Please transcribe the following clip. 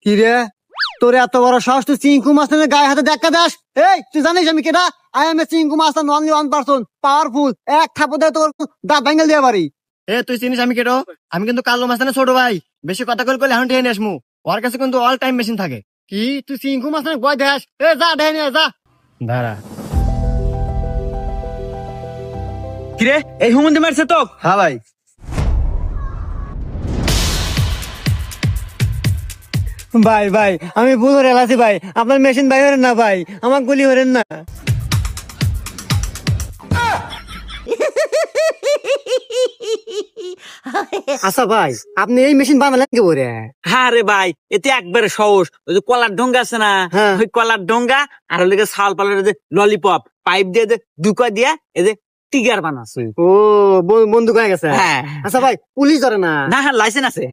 কি রে, তোর এত বড় সাহস, তুই চিঙ্কু মাস্টারের গায়ে হাতে দেখা দাস? এই তুই জানিস আমি কেটা? I M A Chinku master, only one person, powerful. এক থাপড়ে তোর দাঁত ভেঙে দিয়ে পারি। তুই চিনিস আমি কেটো? আমি কিন্তু কালো মাস্তানের ছোট ভাই। বেশি কথা কইলে এখন ঠেয়ে নিসমু। ওর কাছে কিন্তু অল টাইম মেশিন থাকে। কি তুই চিঙ্কু মাস্টারের ভয় দেখাস? যা ঢেকে নিয়ে যা। দাঁড়া। কিরে, এই হুমন্দি মারছে তো? হ্যাঁ ভাই। ভাই ভাই আমি ভুল করে এলাছি ভাই, আপনার মেশিন ভাই হরেন না ভাই, আমার গুলি হরেন না। আচ্ছা ভাই, আপনি এই মেশিন বানালেন কি করে? হ্যাঁ রে ভাই, এতে একবারে সহজ। ওই যে কলার ডোঙ্গা আছে না, হ্যাঁ। ওই কলার ডোঙ্গা আর ওই শাল পালের যে ললিপপ পাইপ দিয়ে দুকা দিয়া এই যে টিগার বানাচ্ছে। ও বন্দুক হয়ে গেছে। হ্যাঁ। আচ্ছা ভাই, পুলিশ ধরে না? না, হ্যাঁ লাইসেন্স আছে।